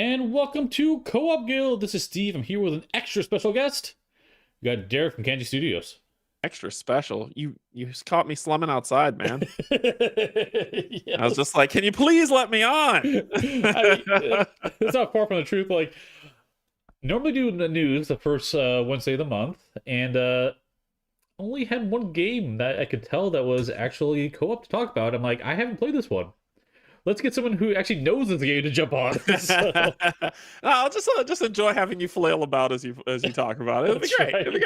And welcome to Co-op Guild. This is Steve. I'm here with an extra special guest. We got Derrick from Canje Studios. Extra special. You just caught me slumming outside, man. I was Yes. just like, can you please let me on? It's not far from the truth. Like, normally do the news the first Wednesday of the month, and only had one game that I could tell that was actually co-op to talk about. I'm like, I haven't played this one. Let's get someone who actually knows this game to jump on. So. I'll just enjoy having you flail about as you talk about it. It'll be great. Right. It'll be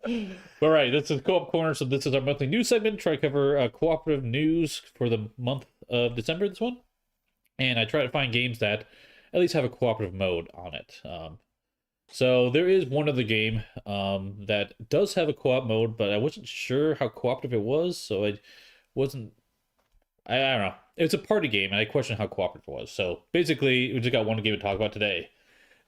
great. All right, this is Co-op Corner. So this is our monthly news segment. Try to cover cooperative news for the month of December. This one, and I try to find games that at least have a cooperative mode on it. So there is one other game that does have a co-op mode, but I wasn't sure how cooperative it was, so I wasn't. I don't know. It's a party game, and I question how cooperative it was. So basically, we just got one game to talk about today.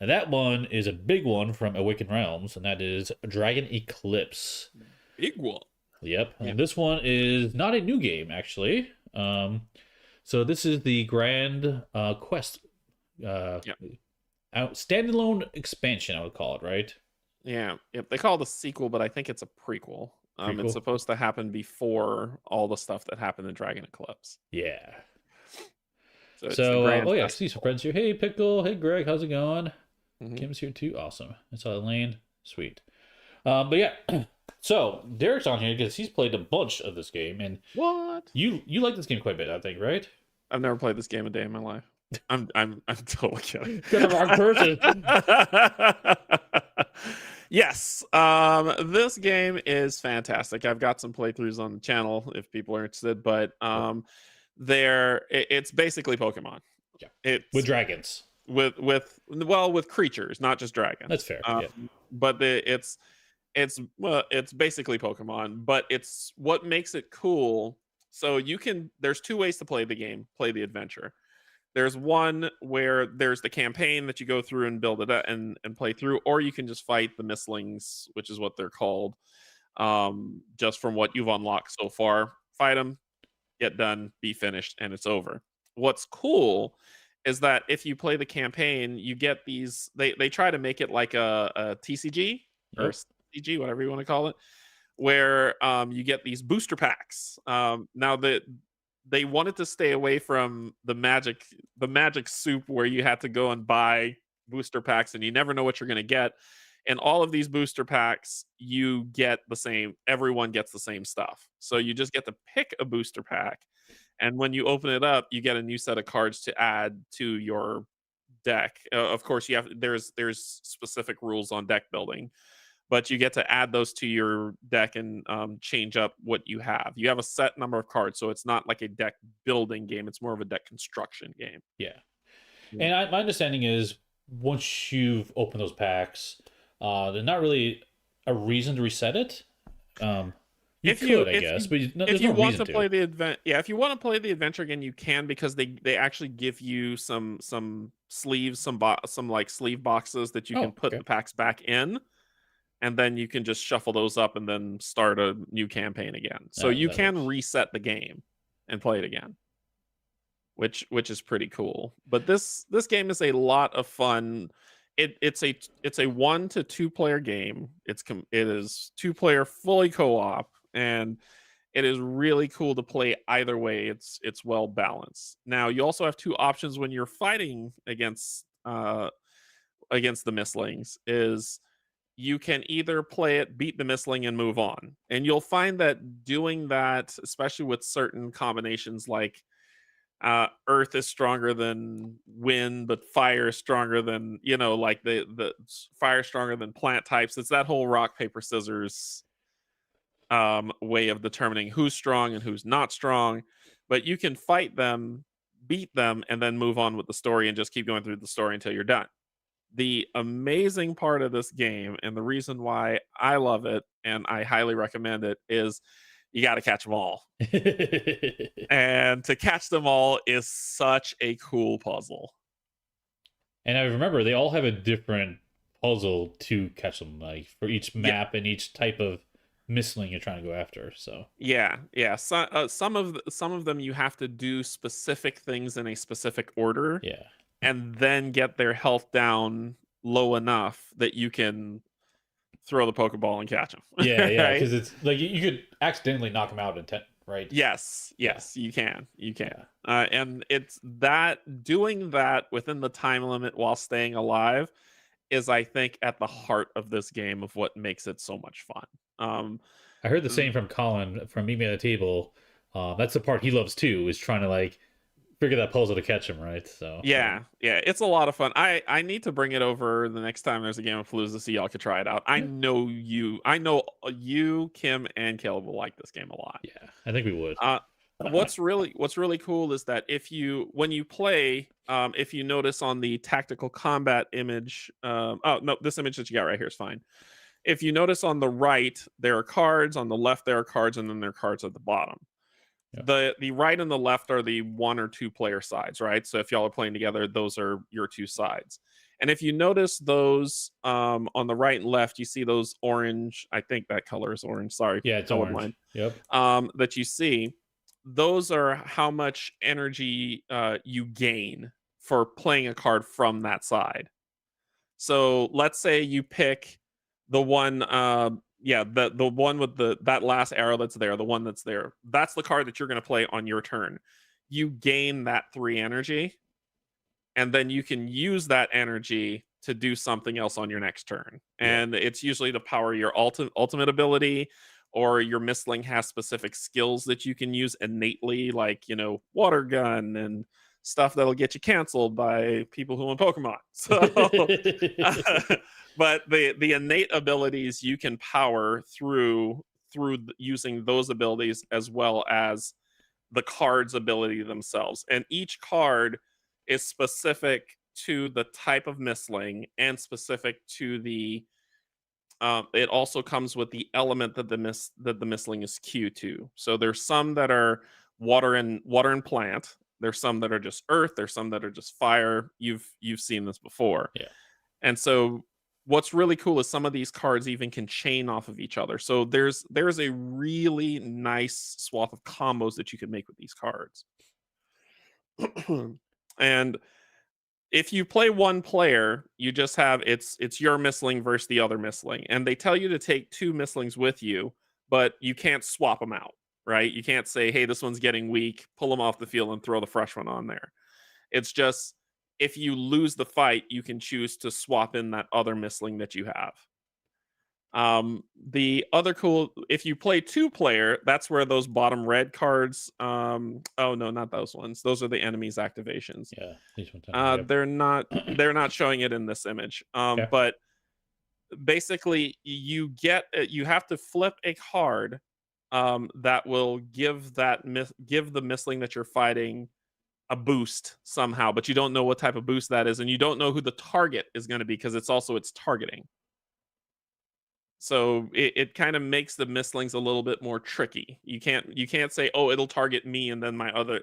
And that one is a big one from Awakened Realms, and that is Dragon Eclipse. Big one. Yep. Yeah. And this one is not a new game, actually. So this is the Grand Quest standalone expansion, I would call it, right? Yeah. Yep. They call it a sequel, but I think it's a prequel. It's supposed to happen before all the stuff that happened in Dragon Eclipse. Yeah. So oh yeah, I see some friends here. Hey, Pickle. Hey, Greg. How's it going? Mm-hmm. Kim's here too. Awesome. I saw Elaine. Sweet. But yeah, so Derrick's on here because he's played a bunch of this game, and what you like this game quite a bit, I think, right? I've never played this game a day in my life. I'm totally kidding. You're the wrong person. Yes, this game is fantastic. I've got some playthroughs on the channel if people are interested, but it's basically Pokemon. Yeah, it's with dragons, with creatures, not just dragons. That's fair. Yeah. But it's basically Pokemon, but it's what makes it cool. So there's two ways to play the game, play the adventure. There's one where there's the campaign that you go through and build it up and play through, or you can just fight the Mistlings, which is what they're called. Just from what you've unlocked so far, fight them, get done, be finished, and it's over. What's cool is that if you play the campaign, you get these. They try to make it like a TCG or CG, whatever you want to call it, where you get these booster packs. Now they wanted to stay away from the magic soup where you had to go and buy booster packs and you never know what you're going to get. And all of these booster packs, you get the same, everyone gets the same stuff. So you just get to pick a booster pack. And when you open it up, you get a new set of cards to add to your deck. Of course, there's specific rules on deck building, but you get to add those to your deck and change up what you have. You have a set number of cards, so it's not like a deck building game. It's more of a deck construction game. Yeah. And my understanding is once you've opened those packs, there's not really a reason to reset it. If you want to play the adventure again, you can, because they actually give you some sleeves, some like sleeve boxes that you can put the packs back in. And then you can just shuffle those up and then start a new campaign again. So you can reset the game and play it again, which is pretty cool. But this game is a lot of fun. It's a 1 to 2 player game. It is 2-player fully co-op, and it is really cool to play either way. It's well balanced. Now you also have two options when you're fighting against the Mistlings. Is you can either play it, beat the Mistling, and move on. And you'll find that doing that, especially with certain combinations like earth is stronger than wind, but fire is stronger than, like the fire is stronger than plant types. It's that whole rock, paper, scissors way of determining who's strong and who's not strong. But you can fight them, beat them, and then move on with the story and just keep going through the story until you're done. The amazing part of this game, and the reason why I love it and I highly recommend it, is you got to catch them all. And to catch them all is such a cool puzzle. And I remember they all have a different puzzle to catch them, like for each map and each type of Mistling you're trying to go after. So yeah. So, some of them you have to do specific things in a specific order. Yeah. and then get their health down low enough that you can throw the Pokeball and catch them. Yeah, Right? because it's like you could accidentally knock him out in 10, right? Yes, Yeah, yes, you can. You can. yeah. And it's that doing that within the time limit while staying alive is, I think, at the heart of this game of what makes it so much fun. Um, I heard the th- same from Colin from Meet Me at the Table. That's the part he loves too, is trying to like figure that puzzle to catch him, right? So yeah, yeah, it's a lot of fun. I need to bring it over the next time there's a Game of Palooza so y'all could try it out. yeah, I know you, Kim, and Caleb will like this game a lot. yeah, I think we would. Uh, what's really cool is that if you when you play, if you notice on the tactical combat image, oh no, this image that you got right here is fine. If you notice on the right, there are cards. On the left, there are cards, and then there are cards at the bottom. Yeah, The right and the left are the 1 or 2 player sides, right? So if y'all are playing together, those are your 2 sides. And if you notice those, on the right and left, you see those orange. I think that color is orange. Sorry, yeah, it's colorblind. orange. Yep. That you see. Those are how much energy you gain for playing a card from that side. So let's say you pick the one, the one with that last arrow that's there, the one that's there. That's the card that you're going to play on your turn. You gain that 3 energy, and then you can use that energy to do something else on your next turn. Yeah. And it's usually to power your ultimate ability, or your Mistling has specific skills that you can use innately, like, water gun and stuff that'll get you canceled by people who own Pokemon. So, but the innate abilities you can power through using those abilities, as well as the card's ability themselves. And each card is specific to the type of Mistling and specific to the. It also comes with the element that the Mistling is Q to. So there's some that are water and plant. There's some that are just earth. There's some that are just fire. You've seen this before. Yeah. And so what's really cool is some of these cards even can chain off of each other. So there's a really nice swath of combos that you can make with these cards. And if you play one player, you just have it's your Mistling versus the other Mistling, and they tell you to take 2 Mistlings with you, but you can't swap them out, right? You can't say, "Hey, this one's getting weak, pull them off the field and throw the fresh one on there." It's just if you lose the fight, you can choose to swap in that other Mistling that you have. The other cool, if you play 2-player, that's where those bottom red cards. Oh no, not those ones. Those are the enemies activations. Yeah. These ones. Yep. They're not showing it in this image. Okay. But basically, you have to flip a card, that will give give the Mistling that you're fighting a boost somehow, but you don't know what type of boost that is, and you don't know who the target is going to be, because it's targeting. So it kind of makes the Mistlings a little bit more tricky. You can't say, "Oh, it'll target me," and then my other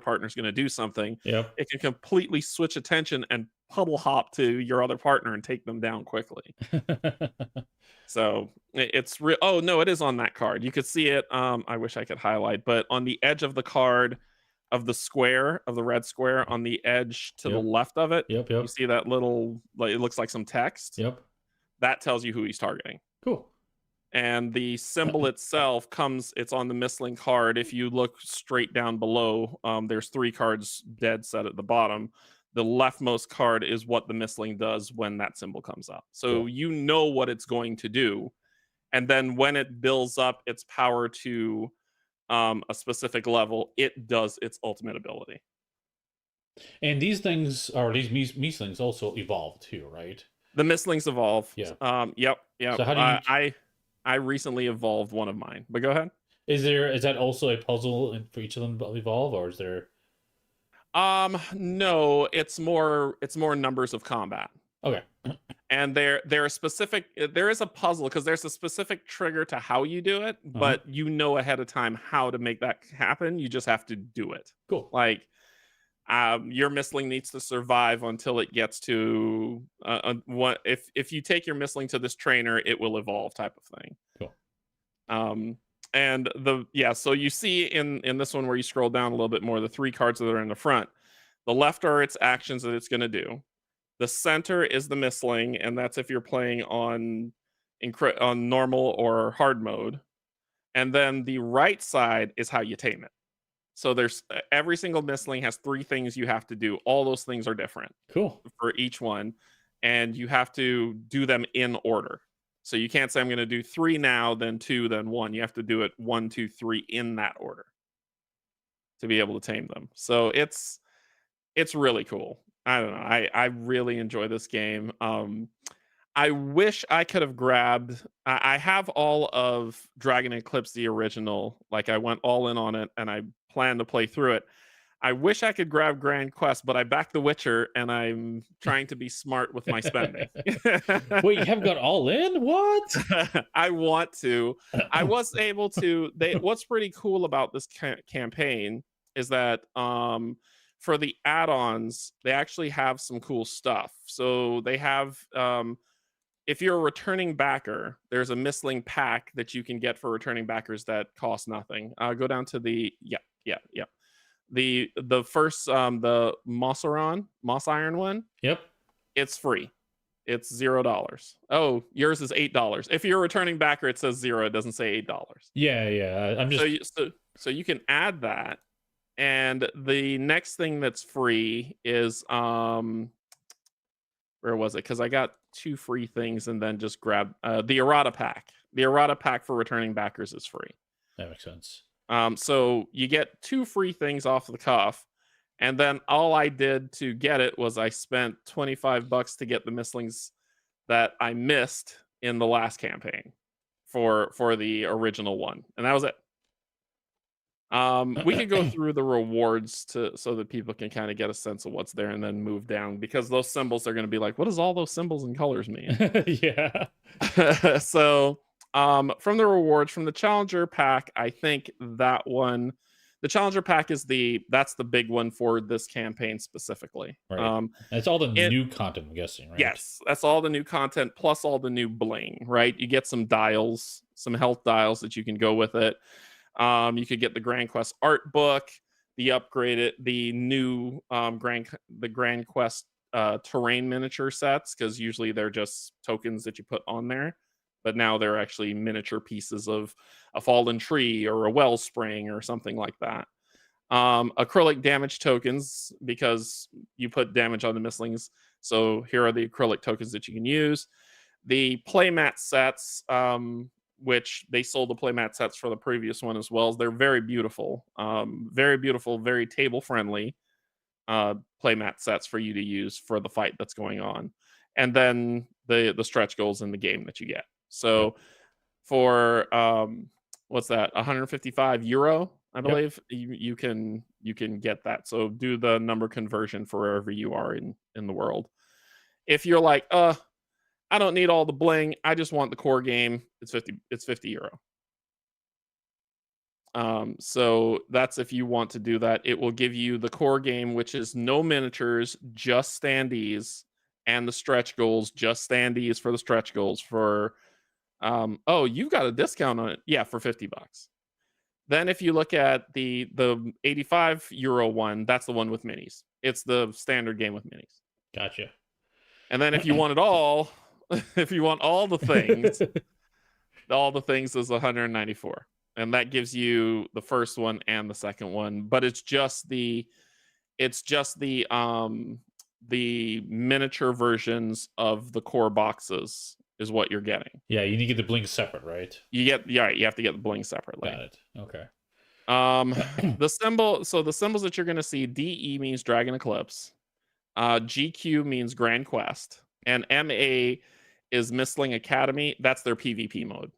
partner's going to do something. Yep. It can completely switch attention and puddle hop to your other partner and take them down quickly. So it's real. Oh no, it is on that card. You could see it. I wish I could highlight, but on the edge of the card, of the red square on the edge to the Yep. left of it, Yep. you Yep. see that little, like, it looks like some text. Yep. That tells you who he's targeting. Cool. And the symbol itself it's on the Mistling card. If you look straight down below, there's 3 cards dead set at the bottom. The leftmost card is what the Mistling does when that symbol comes up. So Cool. you know what it's going to do. And then when it builds up its power to a specific level, it does its ultimate ability. And these things are these Meeslings also evolve too, right? The Mistlings evolve. Yeah. Yep. So how do you I recently evolved one of mine, but go ahead. is that also a puzzle for each of them to evolve, or is there? No, it's more numbers of combat. Okay. And there is a puzzle, because there's a specific trigger to how you do it, but you know ahead of time how to make that happen. You just have to do it. Cool. Like, your Mistling needs to survive until it gets to what if you take your Mistling to this trainer, it will evolve, type of thing. Cool. And so you see in this one, where you scroll down a little bit more, the 3 cards that are in the front, The left are its actions that it's going to do. The center is the missling, and that's if you're playing on normal or hard mode. And then the right side is how you tame it. So there's every single missling has 3 things you have to do. All those things are different Cool. for each one, and you have to do them in order. So you can't say I'm going to do 3 now, then 2, then 1. You have to do it 1, 2, 3 in that order to be able to tame them. So it's really cool. I don't know. I really enjoy this game. I wish I could have grabbed. I have all of Dragon Eclipse the original. Like I went all in on it, and I plan to play through it. I wish I could grab Grand Quest, but I backed The Witcher, and I'm trying to be smart with my spending. Wait, you haven't gone all in? What? I want to. I was able to. What's pretty cool about this campaign is that for the add-ons, they actually have some cool stuff. So they have if you're a returning backer, there's a missling pack that you can get for returning backers that cost nothing. Go down to the the first the Moss Iron one. Yep. It's free. It's $0. Oh, yours is $8. If you're a returning backer, it says 0. It doesn't say $8. Yeah. I'm just so you can add that. And the next thing that's free is where was it? Because I got 2 free things and then just grabbed the errata pack. The errata pack for returning backers is free. That makes sense. So you get 2 free things off the cuff, and then all I did to get it was I spent $25 to get the misslings that I missed in the last campaign for the original one, and that was it. We could go through the rewards so that people can kind of get a sense of what's there and then move down, because those symbols are going to be like, what does all those symbols and colors mean? Yeah. So from the rewards from the challenger pack, I think that one, the challenger pack is that's the big one for this campaign specifically. Right. It's all the new content, I'm guessing, right? Yes, that's all the new content plus all the new bling, right? You get some dials, some health dials that you can go with it. You could get the Grand Quest art book, the new Grand Quest terrain miniature sets, because usually they're just tokens that you put on there, but now they're actually miniature pieces of a fallen tree or a wellspring or something like that. Acrylic damage tokens, because you put damage on the misslings. So here are the acrylic tokens that you can use. The playmat sets, which they sold the playmat sets for the previous one as well. They're very beautiful, very table friendly playmat sets for you to use for the fight that's going on, and then the stretch goals in the game that you get. So for what's that, 155 euro, I believe, you can get that. So do the number conversion for wherever you are in the world. If you're like, I don't need all the bling, I just want the core game, it's 50 euro. So that's if you want to do that. It will give you the core game, which is no miniatures, just standees, and the stretch goals, just standees for the stretch goals for you've got a discount on it. Yeah, for $50. Then if you look at the 85 euro one, that's the one with minis. It's the standard game with minis. Gotcha. And then if you want it all, if you want all the things, is 194. And that gives you the first one and the second one, but it's just the miniature versions of the core boxes is what you're getting. Yeah, you need to get the bling separate, right? You have to get the bling separately. Got it. Okay. The symbols that you're going to see, DE means Dragon Eclipse, GQ means Grand Quest, and MA is Mistling Academy. That's their PvP mode.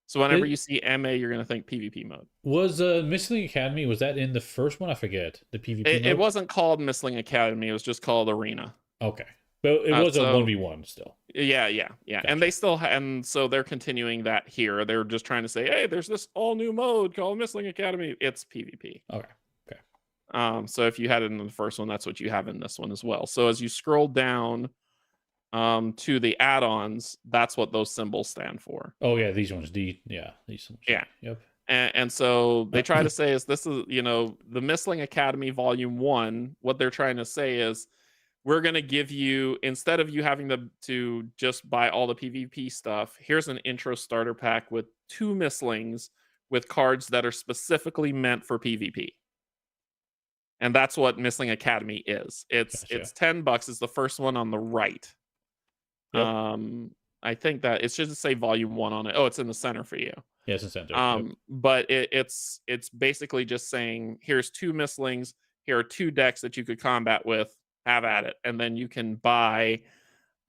So whenever you see MA, you're going to think PvP mode. Was Mistling Academy, was that in the first one? I forget. The PvP mode? It wasn't called Mistling Academy. It was just called Arena. Okay. But it was a 1v1 still. Yeah. Gotcha. And they still and so they're continuing that here. They're just trying to say, hey, there's this all new mode called Mistling Academy. It's PvP. Okay. So if you had it in the first one, that's what you have in this one as well. So as you scroll down to the add-ons, that's what those symbols stand for. Oh yeah, these ones. These symbols. Yeah. Yep. And so they try to say is this is, the Mistling Academy Volume 1, what they're trying to say is we're going to give you, instead of you having to just buy all the PvP stuff, here's an intro starter pack with 2 Mistlings with cards that are specifically meant for PvP. And that's what Mistling Academy is. It's $10. It's the first one on the right. Yep. I think that it should say Volume 1 on it. Oh, it's in the center for you. Yeah, it's in the center. But it's basically just saying, here's 2 Mistlings. Here are 2 decks that you could combat with. Have at it. And then you can buy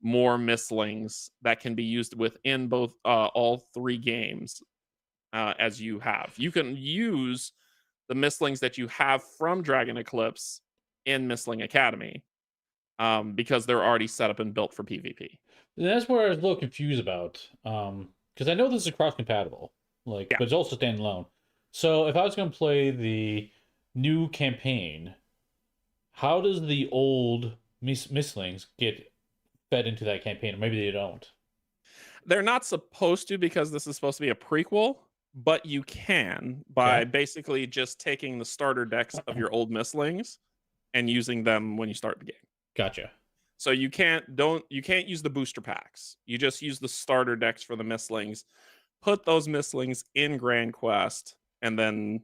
more Mistlings that can be used within both all 3 games as you have. You can use the Mistlings that you have from Dragon Eclipse in Mistling Academy because they're already set up and built for PvP. That's where I was a little confused about, because I know this is cross-compatible, but it's also standalone. So if I was going to play the new campaign, how does the old Mistlings get fed into that campaign? Or maybe they don't. They're not supposed to, because this is supposed to be a prequel, but you can by basically just taking the starter decks of your old Mistlings and using them when you start the game. Gotcha. So you can't use the booster packs. You just use the starter decks for the Mistlings. Put those Mistlings in Grand Quest, and then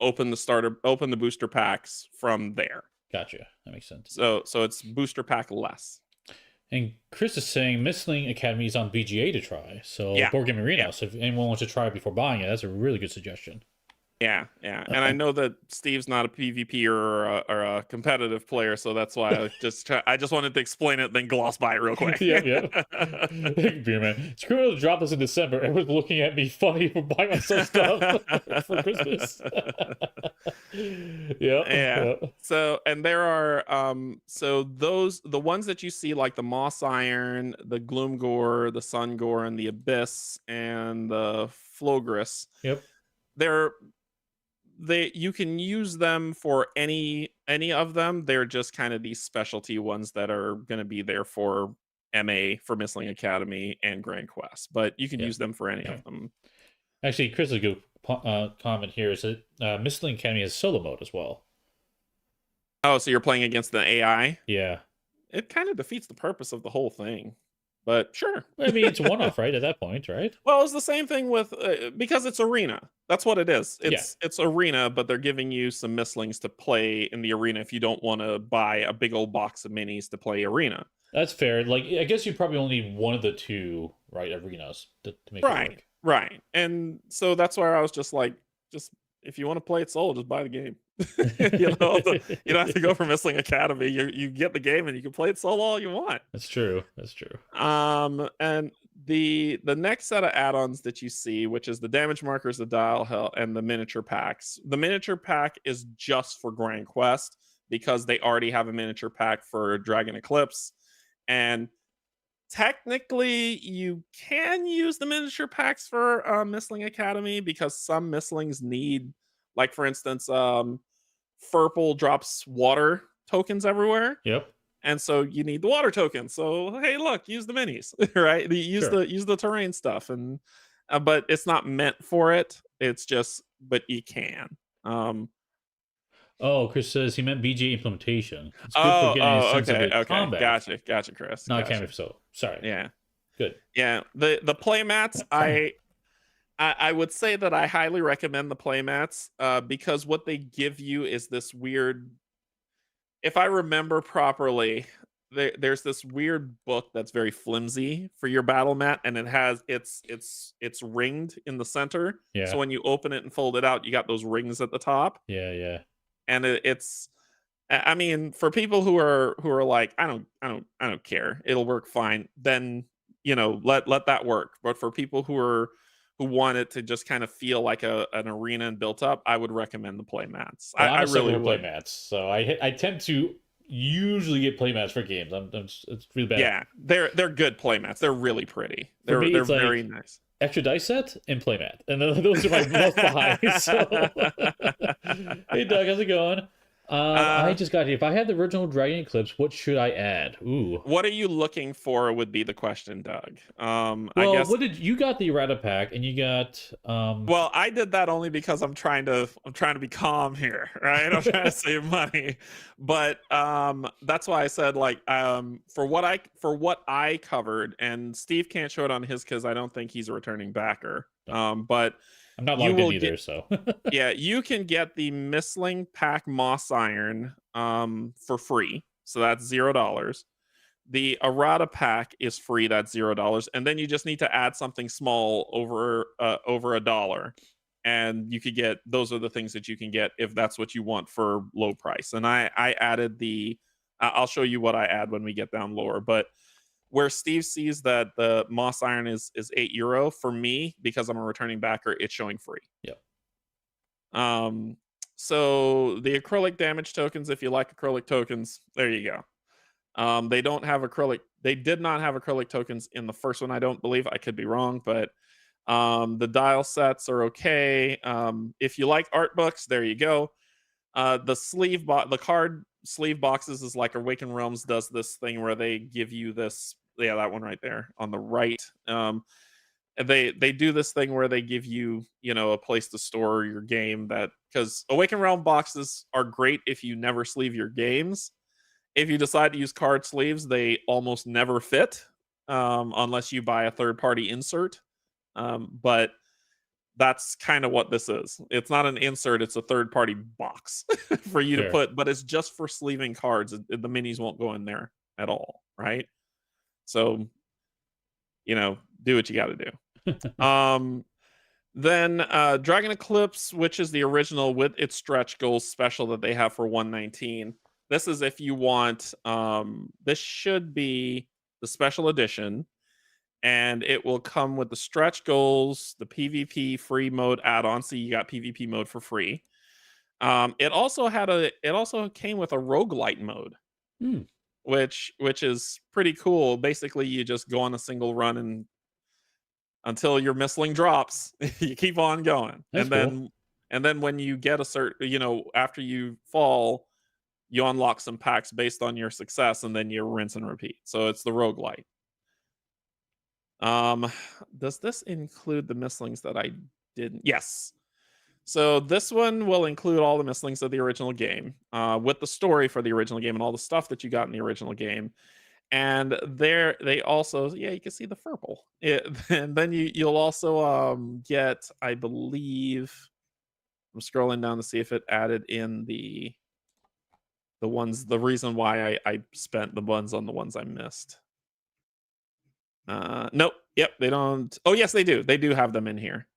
open the booster packs from there. Gotcha. That makes sense. So it's booster pack less. And Chris is saying Mistling Academy is on VGA to try. So Board Game Arena. So if anyone wants to try it before buying it, that's a really good suggestion. Yeah. And I know that Steve's not a PvP or a competitive player, so that's why I just wanted to explain it, then gloss by it real quick. Beer man. Screw it, drop this in December. Everyone's looking at me funny for buying myself stuff for Christmas. Yeah. So, and there are the ones that you see, like the Moss Iron, the Gloomgore, the Sungore, and the Abyss, and the Flogris. Yep. You can use them for any of them. They're just kind of these specialty ones that are going to be there for MA, for Mistling Academy, and Grand Quest, but you can use them for any of them. Actually, Chris, a good comment here is that Mistling Academy has solo mode as well. Oh, so you're playing against the AI? Yeah. It kind of defeats the purpose of the whole thing. But sure. I mean, it's a one-off, right? At that point, right? Well, it's the same thing with because it's arena. That's what it is. It's arena, but they're giving you some Mistlings to play in the arena if you don't want to buy a big old box of minis to play arena. That's fair. Like, I guess you probably only need one of the 2, right, arenas to make it work. Right. And so that's why I was just like, if you want to play it solo, just buy the game. You don't have to go for Mistling Academy. You get the game and you can play it solo all you want. That's true. And the next set of add-ons that you see, which is the damage markers, the dial hell, and the miniature packs. The miniature pack is just for Grand Quest because they already have a miniature pack for Dragon Eclipse, and technically you can use the miniature packs for Mistling Academy because some Mistlings need, like, for instance, Furple drops water tokens everywhere. Yep. And so you need the water tokens. So hey, look, use the minis, right? Use the terrain stuff, and but it's not meant for it. It's just, but you can. Chris says he meant BG implementation. It's good for getting a sense of combat. Gotcha, Chris. Not Academy, so sorry. Yeah, good. Yeah, the playmats, I would say that I highly recommend the playmats because what they give you is this weird, if I remember properly, there's this weird book that's very flimsy for your battle mat, and it has it's ringed in the center. Yeah. So when you open it and fold it out, you got those rings at the top. Yeah. And it's, I mean, for people who are like, I don't care, it'll work fine, then let that work. But for people who want it to just kind of feel like an arena and built up, I would recommend the playmats. Well, I really would. Playmats, so I tend to usually get playmats for games. It's really bad. Yeah, they're good playmats. They're really pretty. They're very nice. Extra dice set and playmat, and those are my must buys. So. Hey Doug, how's it going? I Uh, just got here. If I had the original Dragon Eclipse, what should I add? Ooh. what are you looking for would be the question, Doug. I Well, guess. what did you got the errata pack and you got Well, I did that only because I'm trying to be calm here, right? I'm trying to save money. But that's why I said like for what I covered, and Steve can't show it on his because I don't think he's a returning backer. But I'm not you logged in will get either, so yeah, you can get the Mistling Pack Moss Iron for free. So that's $0. The errata pack is free, that's $0, and then you just need to add something small over $1, and you could get those are the things that you can get if that's what you want for low price. And I added I'll show you what I add when we get down lower. But where Steve sees that the Moss Iron is €8, for me, because I'm a returning backer, it's showing free. yep. Um, so the acrylic damage tokens, if you like acrylic tokens, there you go. They don't have acrylic. They did not have acrylic tokens in the first one. I don't believe. I could be wrong, but the dial sets are okay. If you like art books, there you go. The card sleeve boxes is like Awaken Realms does this thing where they give you this. Yeah, that one right there on the right. And they do this thing where they give you a place to store your game, that because Awaken Realm boxes are great if you never sleeve your games. If you decide to use card sleeves, they almost never fit, unless you buy a third party insert. But that's kind of what this is. It's not an insert, it's a third party box for you to Sure. put, but it's just for sleeving cards. The minis won't go in there at all, right? So, do what you got to do. Then Dragon Eclipse, which is the original with its stretch goals special that they have for 119. This is if you want. This should be the special edition, and it will come with the stretch goals, the PvP free mode add-on. So you got PvP mode for free. It also came with a roguelite mode, Hmm, which is pretty cool. Basically, you just go on a single run and until your mistling drops, you keep on going. that's cool. And then when you get a certain, after you fall, you unlock some packs based on your success, and then you rinse and repeat. So it's the roguelite. Um, does this include the mislings that I didn't? Yes. So this one will include all the mislings of the original game, with the story for the original game and all the stuff that you got in the original game. And there they also, yeah, you can see the purple. And then you'll also get, I believe, I'm scrolling down to see if it added in the reason why I spent the ones on the ones I missed. Nope. Yep, they don't. Oh yes, they do. They do have them in here.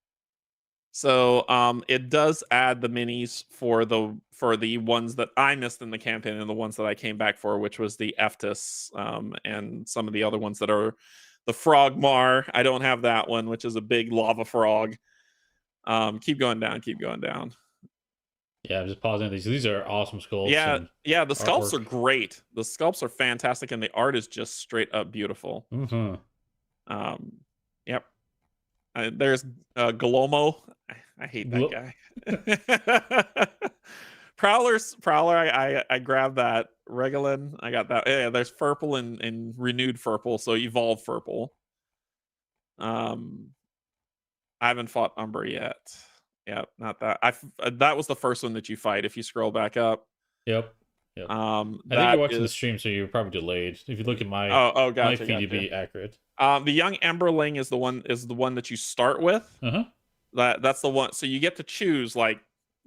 So it does add the minis for the ones that I missed in the campaign and the ones that I came back for, which was the Eftis, and some of the other ones that are the Frogmar. I don't have that one, which is a big lava frog. Keep going down, keep going down. Yeah, I'm just pausing these. These are awesome sculpts Yeah, and yeah, the sculpts artwork. are great. The sculpts are fantastic, and the art is just straight up beautiful. Mm-hmm. Um, yep. There's Galomo. I hate that guy. Prowler. I grabbed that. Regolin. I got that. Yeah, there's Furple and renewed Furple. So evolve Furple. I haven't fought Umber yet. Yeah, not that. That was the first one that you fight. If you scroll back up. Yep. Yep. I think you're That watching the is. stream, so you're probably delayed. If you look at Oh, my gotcha, feed, to gotcha. be accurate. The young Emberling is the one that you start with. Uh huh. That's the one. So you get to choose like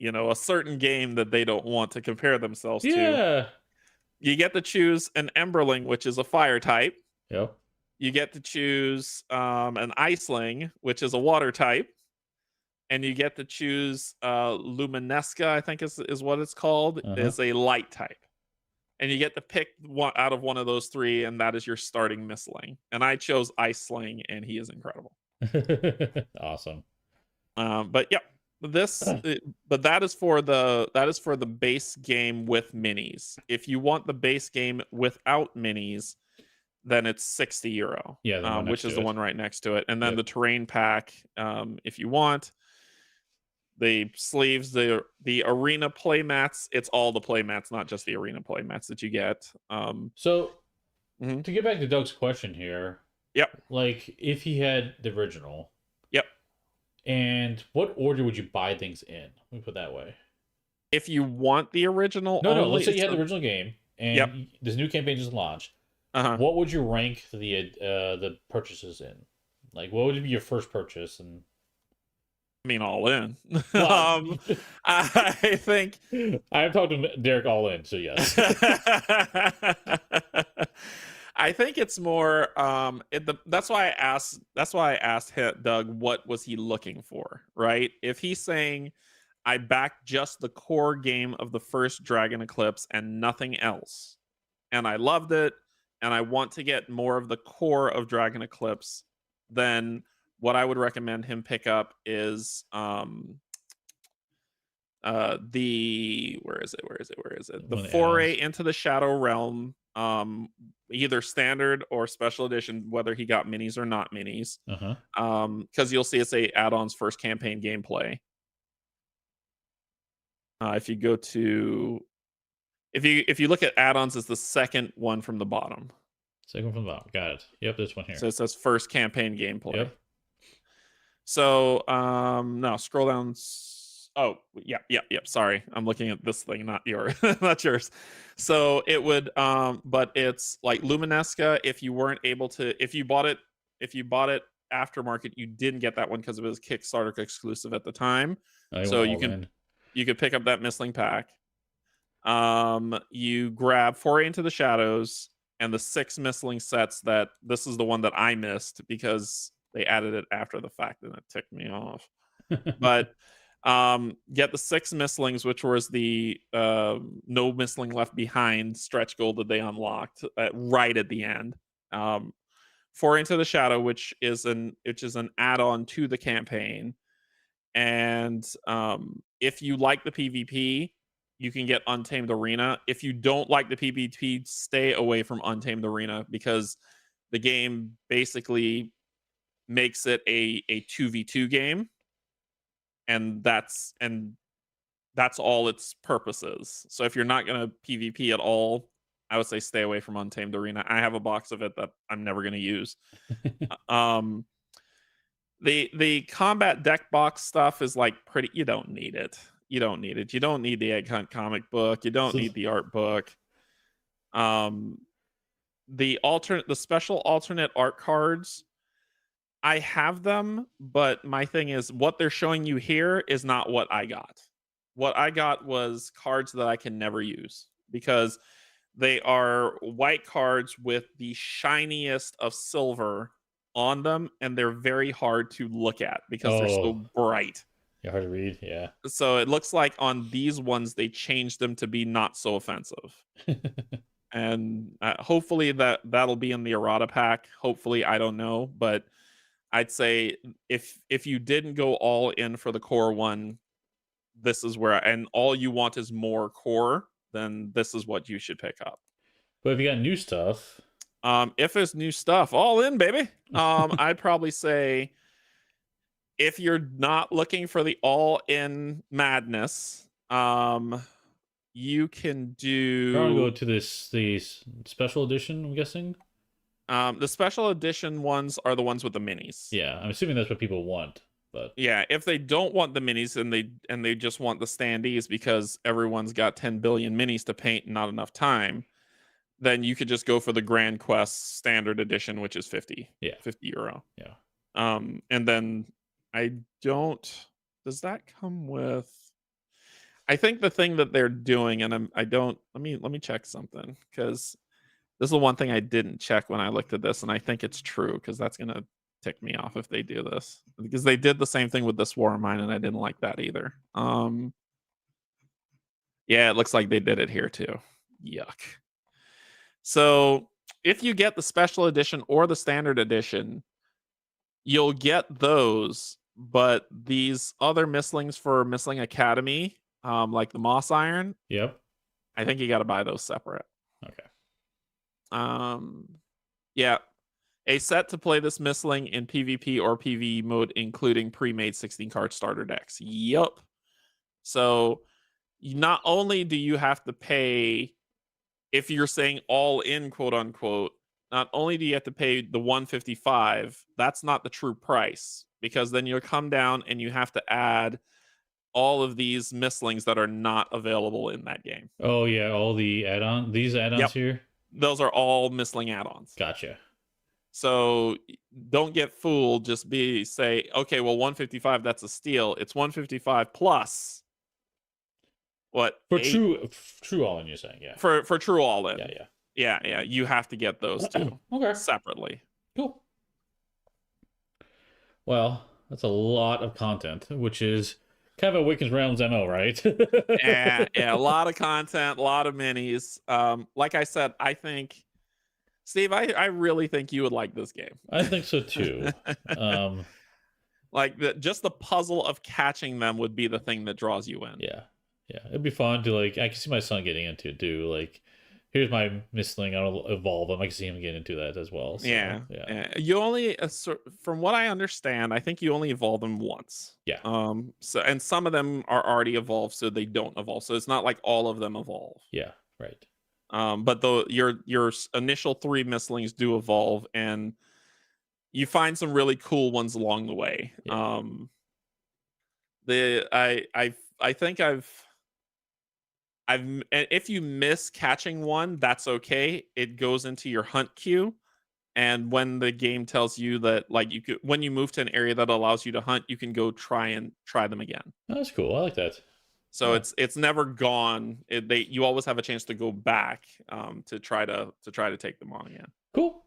a certain game that they don't want to compare themselves to. Yeah. You get to choose an Emberling, which is a fire type. Yep. You get to choose an Iceling, which is a water type, and you get to choose Luminesca, I think is what it's called, Uh huh. is a light type. And you get to pick one out of one of those three, and that is your starting Mistling. And I chose Iceling, and he is incredible. Awesome. But yeah, but that is for the base game with minis. If you want the base game without minis, then it's €60. Yeah, the one Which next is to the it. one right next to it. And then Yep. the terrain pack, if you want, the sleeves, the arena play mats. It's all the play mats, not just the arena play mats that you get. So Mhm. to get back to Doug's question here, Yep. like if he had the original, Yep. and what order would you buy things in? Let me put it that way. If you want the original No, no. Let's only, say you it's had the original game, yep. and this new campaign just launched. Uh-huh. What would you rank the purchases in? Like, what would be your first purchase? And I mean, all in. well, I think I've talked to Derrick all in, so yes. I think it's more that's why I asked Doug what was he looking for, right? If he's saying I backed just the core game of the first Dragon Eclipse and nothing else, and I loved it, and I want to get more of the core of Dragon Eclipse, then what I would recommend him pick up is the the One of the foray add-ons. into the Shadow Realm, either standard or special edition, whether he got minis or not minis. Because you'll see it's a add-ons first campaign gameplay. If you go to if you look at add-ons, it's the second one from the bottom. Second from the bottom. Got it. Yep, this one here. So it says first campaign gameplay. Yep. So no, scroll down. Oh, yep. Sorry, I'm looking at this thing, not yours, not yours. So it would, but it's like Luminesca. If you weren't able to, if you bought it aftermarket, you didn't get that one because it was Kickstarter exclusive at the time. So you could pick up that Mistling pack. You grab Foray into the Shadows and the 6 Mistling sets. That this is the one that I missed because they added it after the fact and it ticked me off. But get the 6 Mistlings, which was the no Mistling left behind stretch goal that they unlocked right at the end. For Into the Shadow, which is an add-on to the campaign. And if you like the PvP, you can get Untamed Arena. If you don't like the PvP, stay away from Untamed Arena because the game basically makes it a 2v2 game, and that's all its purpose is. So if you're not going to PvP at all, I would say stay away from Untamed Arena. I have a box of it that I'm never going to use. The combat deck box stuff is like pretty. You don't need it. You don't need the Egg Hunt comic book. You don't need the art book. The special alternate art cards, I have them, but my thing is what they're showing you here is not what I got. What I got was cards that I can never use because they are white cards with the shiniest of silver on them, and they're very hard to look at because they're so bright. Yeah, hard to read, yeah. So it looks like on these ones they changed them to be not so offensive. And hopefully that'll be in the errata pack. Hopefully, I don't know, but I'd say if you didn't go all in for the core one, this is where and all you want is more core, then this is what you should pick up. But if you got new stuff, if it's new stuff, all in, baby. I'd probably say if you're not looking for the all-in madness, you can do. We're gonna go to these special edition, I'm guessing. The special edition ones are the ones with the minis. Yeah, I'm assuming that's what people want. But yeah, if they don't want the minis and they just want the standees because everyone's got 10 billion minis to paint and not enough time, then you could just go for the Grand Quest standard edition, which is 50. Yeah. 50 euro. Yeah. And then does that come with, I think the thing that they're doing, and let me check something, because this is the one thing I didn't check when I looked at this, and I think it's true, because that's going to tick me off if they do this. Because they did the same thing with this War of Mine, and I didn't like that either. Yeah, it looks like they did it here too. Yuck. So if you get the special edition or the standard edition, you'll get those, but these other Mistlings for Mistling Academy, like the Moss Iron, yep, I think you got to buy those separate. Okay. Yeah, a set to play this Mistling in PvP or PvE mode, including pre-made 16 card starter decks. Yup. So not only do you have to pay, if you're saying all in, quote unquote, not only do you have to pay the 155, that's not the true price, because then you'll come down and you have to add all of these mislings that are not available in that game. Oh yeah, all the these add-ons Yep. here. Those are all misling add-ons. Gotcha. So don't get fooled. Just say, okay, well, 155, that's a steal. It's 155 plus what, For eight true all in, you're saying, yeah. for true all in. Yeah, yeah. Yeah. You have to get those two Okay. separately. Cool. Well, that's a lot of content, which is kind of Awaken's Realms MO, right? Yeah, a lot of content, a lot of minis. Like I said, I think, Steve, I really think you would like this game. I think so too. Like just the puzzle of catching them would be the thing that draws you in. Yeah, yeah, it'd be fun to like. I can see my son getting into it too. Like, here's my misling. I'll evolve him. I can see him getting into that as well. So, Yeah. You only, from what I understand, I think you only evolve them once. Yeah. So, and some of them are already evolved, so they don't evolve. So it's not like all of them evolve. Yeah. Right. But your initial 3 mislings do evolve, and you find some really cool ones along the way. Yeah. I think if you miss catching one, that's okay. It goes into your hunt queue, and when the game tells you that, like, when you move to an area that allows you to hunt, you can go try them again. Oh, that's cool. I like that. So it's never gone. You always have a chance to go back to try to take them on again. Cool.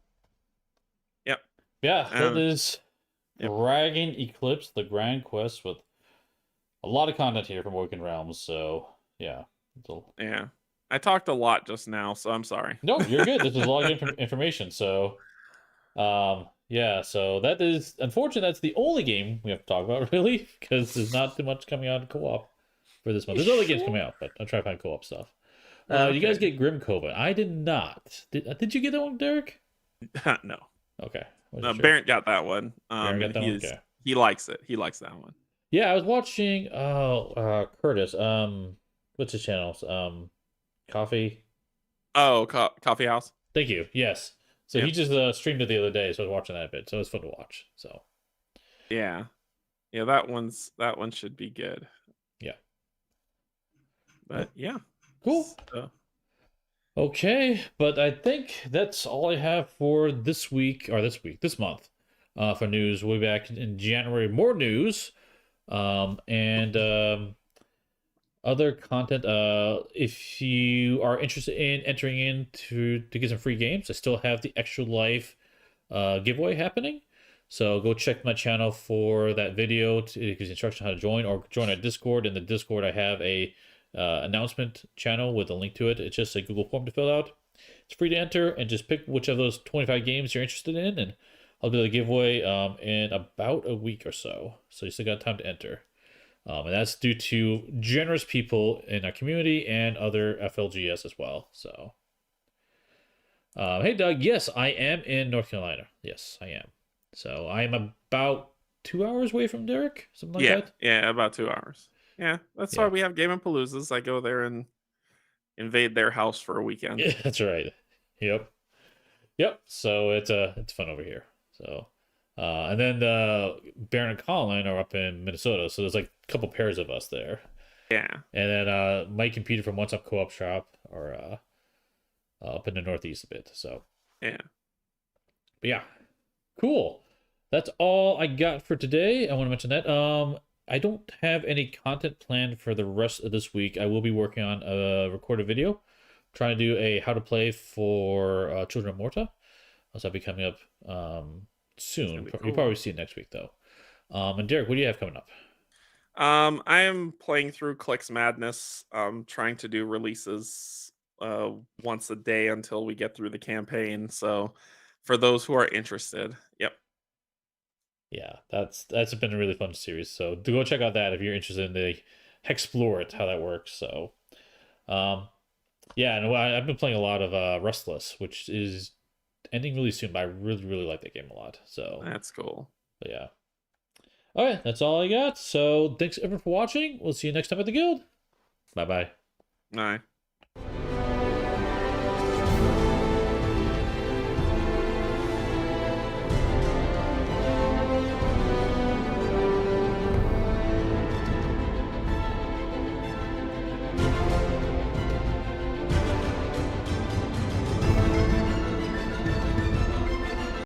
Yep. Yeah, that is Dragon Eclipse, the Grand Quest, with a lot of content here from Awaken Realms. So yeah. Yeah. I talked a lot just now, so I'm sorry. No, you're good. This is a lot of information. So yeah, so that is unfortunately that's the only game we have to talk about, really, because there's not too much coming out in co-op for this month. There's other games coming out, but I'll try to find co-op stuff. You guys get Grim Coven. I did not. Did you get that one, Derrick? No. Okay. No, Barrett got that one. Barrett got that one? Okay. He likes it. He likes that one. Yeah, I was watching Curtis. What's his channel? Coffee. Oh, Coffee House. Thank you. Yes. So he just streamed it the other day, so I was watching that a bit. So it was fun to watch. So yeah, that one should be good. Yeah. But yeah, cool. Okay, but I think that's all I have for this month, for news. We'll be back in January. More news, and other content. If you are interested in entering in to get some free games, I still have the Extra Life giveaway happening. So go check my channel for that video to give instruction how to join, or join our Discord. In the Discord, I have a announcement channel with a link to it. It's just a Google form to fill out. It's free to enter, and just pick which of those 25 games you're interested in, and I'll do the giveaway in about a week or so. So you still got time to enter. And that's due to generous people in our community and other FLGS as well. So, hey, Doug. Yes, I am in North Carolina. Yes, I am. So I am about 2 hours away from Derrick, something like that. Yeah, about 2 hours. Yeah, that's why we have Game and Paloozas. I go there and invade their house for a weekend. Yeah, that's right. Yep. So it's fun over here. So, and then Baron and Colin are up in Minnesota, so there's like a couple pairs of us there. Yeah. And then Mike and Peter from Once Up Co-op Shop are up in the Northeast a bit. So yeah. But yeah, cool. That's all I got for today. I want to mention that. I don't have any content planned for the rest of this week. I will be working on a recorded video, trying to do a how to play for Children of Morta. So that'll be coming up soon. Cool. You'll probably see it next week, though. And Derrick, what do you have coming up? I am playing through Clicks Madness, trying to do releases once a day until we get through the campaign. So for those who are interested, yep. Yeah, that's been a really fun series. So go check out that if you're interested in the explore it, how that works. So yeah, and I've been playing a lot of Restless, which is ending really soon, but I really like that game a lot. So that's cool. But yeah. All right, that's all I got. So thanks everyone for watching. We'll see you next time at the guild. Bye bye. All right.